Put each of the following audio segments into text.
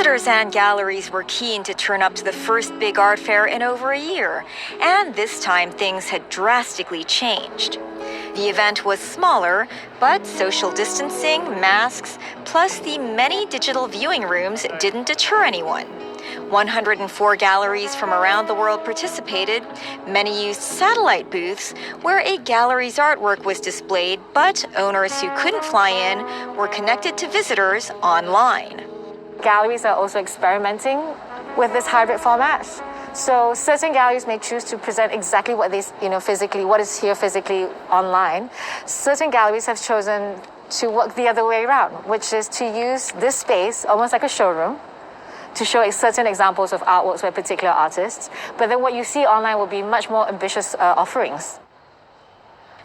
Visitors and galleries were keen to turn up to the first big art fair in over a year, and this time things had drastically changed. The event was smaller, but social distancing, masks, plus the many digital viewing rooms didn't deter anyone. 104 galleries from around the world participated. Many used satellite booths where a gallery's artwork was displayed, but owners who couldn't fly in were connected to visitors online. Galleries are also experimenting with this hybrid format. So certain galleries may choose to present exactly what they, physically, what is here physically online. Certain galleries have chosen to work the other way around, which is to use this space almost like a showroom to show certain examples of artworks by particular artists. But then what you see online will be much more ambitious offerings.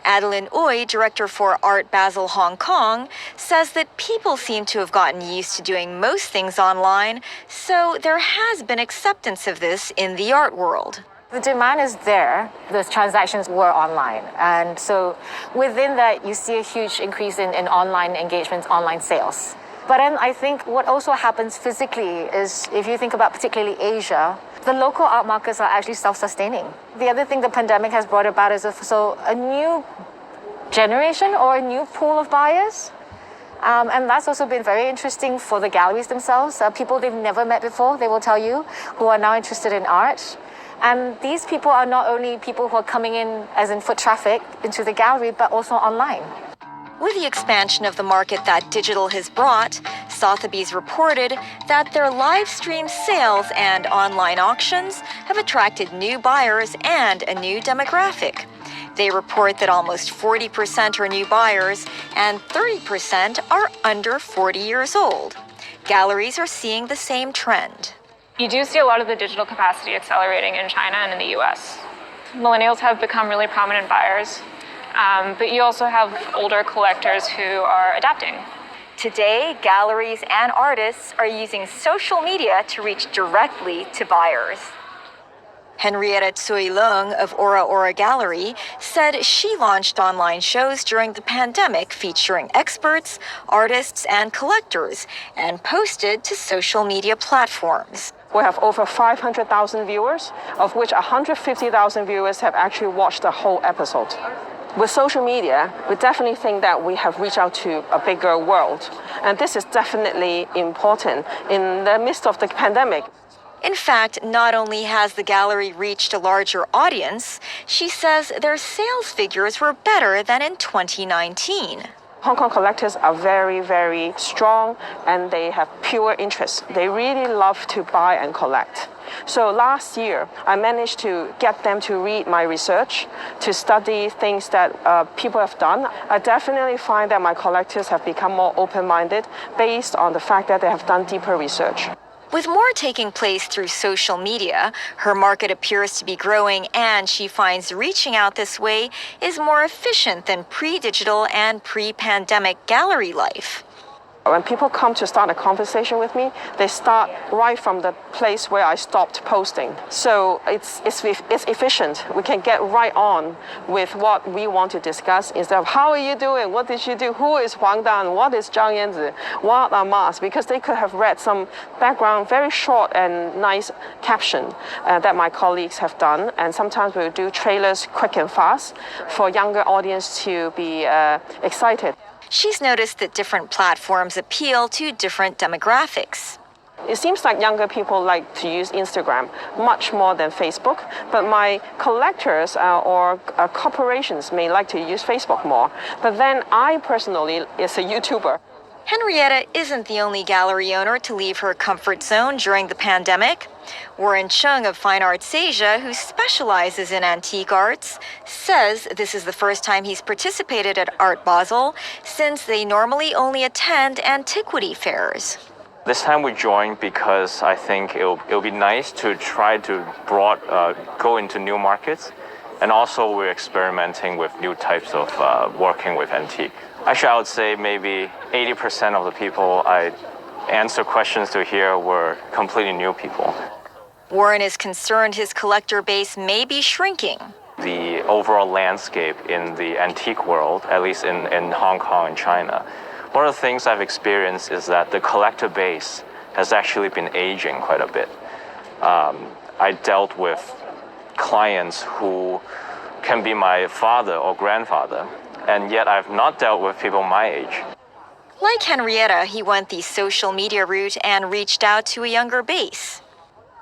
Adeline Ooi, Director for Art Basel Hong Kong, says that people seem to have gotten used to doing most things online, so there has been acceptance of this in the art world. The demand is there. The transactions were online. And so within that, you see a huge increase in online engagements, online sales. But then I think what also happens physically is, if you think about particularly Asia, the local art markets are actually self-sustaining. The other thing the pandemic has brought about is a new generation or a new pool of buyers. And that's also been very interesting for the galleries themselves. People they've never met before, they will tell you, who are now interested in art. And these people are not only people who are coming in as in foot traffic into the gallery, but also online. With the expansion of the market that digital has brought, Sotheby's reported that their live stream sales and online auctions have attracted new buyers and a new demographic. They report that almost 40% are new buyers and 30% are under 40 years old. Galleries are seeing the same trend. You do see a lot of the digital capacity accelerating in China and in the US. Millennials have become really prominent buyers. But you also have older collectors who are adapting. Today, galleries and artists are using social media to reach directly to buyers. Henrietta Tsui-Leung of Ora-Ora Gallery said she launched online shows during the pandemic featuring experts, artists, and collectors, and posted to social media platforms. We have over 500,000 viewers, of which 150,000 viewers have actually watched the whole episode. With social media, we definitely think that we have reached out to a bigger world. And this is definitely important in the midst of the pandemic. In fact, not only has the gallery reached a larger audience, she says their sales figures were better than in 2019. Hong Kong collectors are very, very strong and they have pure interest. They really love to buy and collect. So last year, I managed to get them to read my research, to study things that people have done. I definitely find that my collectors have become more open-minded based on the fact that they have done deeper research. With more taking place through social media, her market appears to be growing, and she finds reaching out this way is more efficient than pre-digital and pre-pandemic gallery life. When people come to start a conversation with me, they start right from the place where I stopped posting. So it's efficient. We can get right on with what we want to discuss instead of how are you doing, what did you do, who is Huang Dan, what is Zhang Yanzi, what are masks, because they could have read some background, very short and nice caption that my colleagues have done. And sometimes we'll do trailers quick and fast for younger audience to be excited. She's noticed that different platforms appeal to different demographics. It seems like younger people like to use Instagram much more than Facebook, but my collectors or corporations may like to use Facebook more. But then I personally is a YouTuber. Henrietta isn't the only gallery owner to leave her comfort zone during the pandemic. Warren Cheng of Fine Arts Asia, who specializes in antique arts, says this is the first time he's participated at Art Basel since they normally only attend antiquity fairs. This time we joined because I think it'll be nice to try to go into new markets, and also we're experimenting with new types of working with antique. Actually, I would say maybe 80% of the people I answer questions to here were completely new people. Warren is concerned his collector base may be shrinking. The overall landscape in the antique world, at least in Hong Kong and China, one of the things I've experienced is that the collector base has actually been aging quite a bit. I dealt with clients who can be my father or grandfather, and yet I've not dealt with people my age. Like Henrietta, he went the social media route and reached out to a younger base.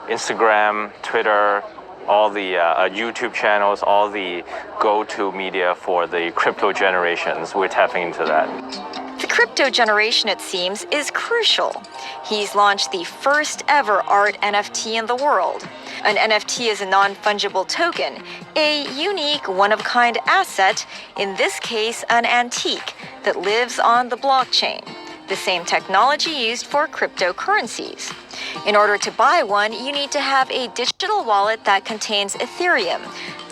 Instagram, Twitter, all the YouTube channels, all the go-to media for the crypto generations, we're tapping into that. The crypto generation, it seems, is crucial. He's launched the first ever art NFT in the world. An NFT is a non-fungible token, a unique, one-of-kind asset, in this case an antique, that lives on the blockchain, the same technology used for cryptocurrencies. In order to buy one, you need to have a digital wallet that contains Ethereum,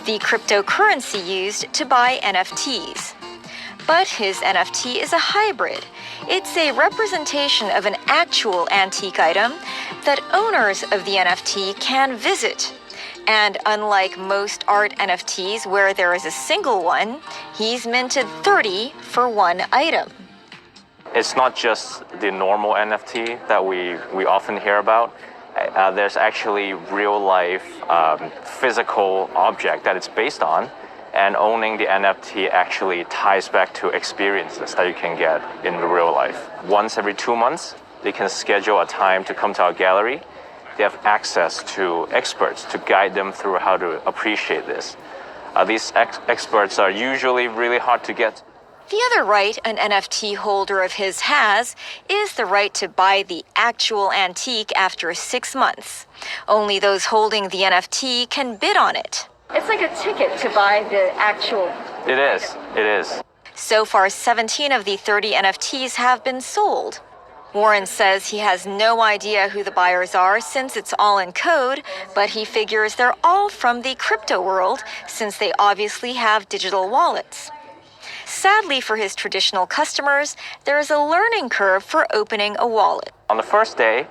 the cryptocurrency used to buy NFTs. But his NFT is a hybrid. It's a representation of an actual antique item that owners of the NFT can visit. And unlike most art NFTs where there is a single one, he's minted 30 for one item. It's not just the normal NFT that we often hear about. There's actually real life physical object that it's based on. And owning the NFT actually ties back to experiences that you can get in the real life. Once every 2 months, they can schedule a time to come to our gallery. They have access to experts to guide them through how to appreciate this. These experts are usually really hard to get. The other right an NFT holder of his has is the right to buy the actual antique after 6 months. Only those holding the NFT can bid on it. It's like a ticket to buy the actual. It is. So far, 17 of the 30 NFTs have been sold. Warren says he has no idea who the buyers are since it's all in code, but he figures they're all from the crypto world since they obviously have digital wallets. Sadly for his traditional customers, there is a learning curve for opening a wallet. On the first day,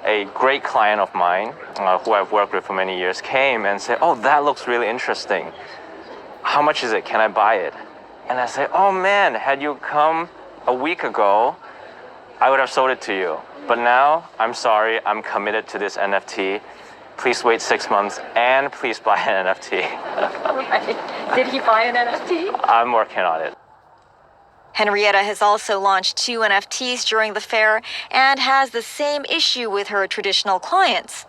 a great client of mine, who I've worked with for many years, came and said, "Oh, that looks really interesting. How much is it? Can I buy it?" And I said, "Oh man, had you come a week ago, I would have sold it to you. But now, I'm sorry, I'm committed to this NFT. Please wait 6 months and please buy an NFT." Did he buy an NFT? I'm working on it. Henrietta has also launched 2 NFTs during the fair and has the same issue with her traditional clients.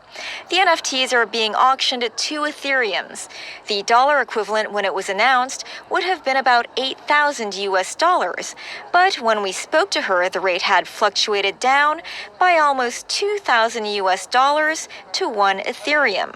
The NFTs are being auctioned at 2 Ethereums. The dollar equivalent when it was announced would have been about $8,000. But when we spoke to her, the rate had fluctuated down by almost $2,000 to 1 Ethereum.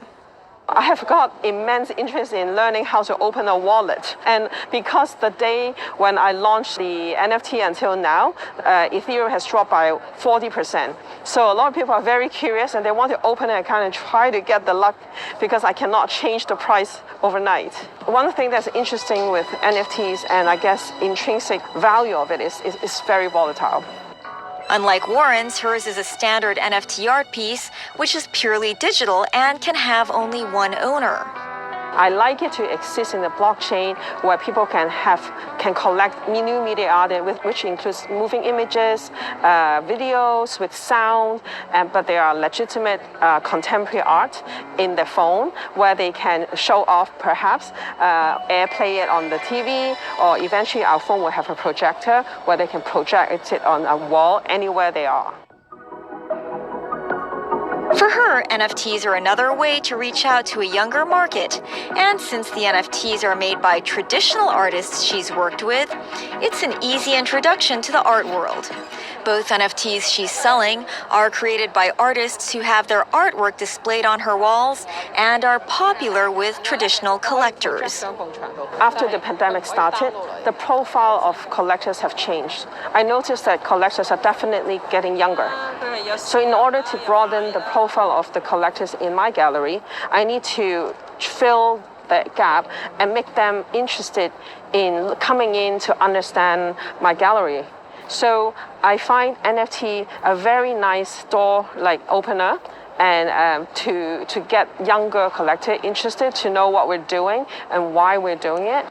I have got immense interest in learning how to open a wallet. And because the day when I launched the NFT until now, Ethereum has dropped by 40%. So a lot of people are very curious and they want to open an account and try to get the luck because I cannot change the price overnight. One thing that's interesting with NFTs and I guess intrinsic value of it is very volatile. Unlike Warren's, hers is a standard NFT art piece, which is purely digital and can have only one owner. I like it to exist in the blockchain where people can collect new media art, which includes moving images, videos with sound, but they are legitimate contemporary art in the phone where they can show off perhaps, airplay it on the TV, or eventually our phone will have a projector where they can project it on a wall anywhere they are. For her, NFTs are another way to reach out to a younger market. And since the NFTs are made by traditional artists she's worked with, it's an easy introduction to the art world. Both NFTs she's selling are created by artists who have their artwork displayed on her walls and are popular with traditional collectors. After the pandemic started, the profile of collectors have changed. I noticed that collectors are definitely getting younger. So in order to broaden the profile of the collectors in my gallery, I need to fill the gap and make them interested in coming in to understand my gallery. So I find NFT a very nice door-like opener and to get younger collectors interested to know what we're doing and why we're doing it.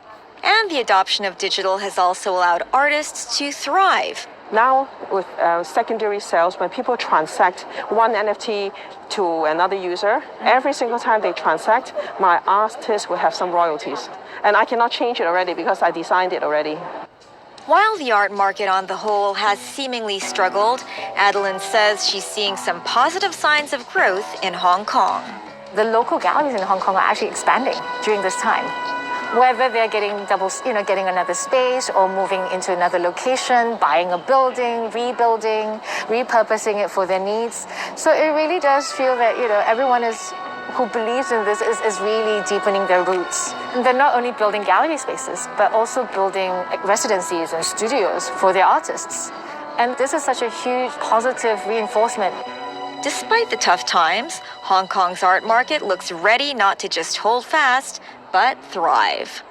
And the adoption of digital has also allowed artists to thrive. Now, with secondary sales, when people transact one NFT to another user, every single time they transact, my artist will have some royalties. And I cannot change it already because I designed it already. While the art market on the whole has seemingly struggled, Adeline says she's seeing some positive signs of growth in Hong Kong. The local galleries in Hong Kong are actually expanding during this time. Whether they're getting getting another space or moving into another location, buying a building, rebuilding, repurposing it for their needs. So it really does feel that, everyone who believes in this is really deepening their roots. And they're not only building gallery spaces, but also building residencies and studios for their artists. And this is such a huge positive reinforcement. Despite the tough times, Hong Kong's art market looks ready not to just hold fast, but thrive.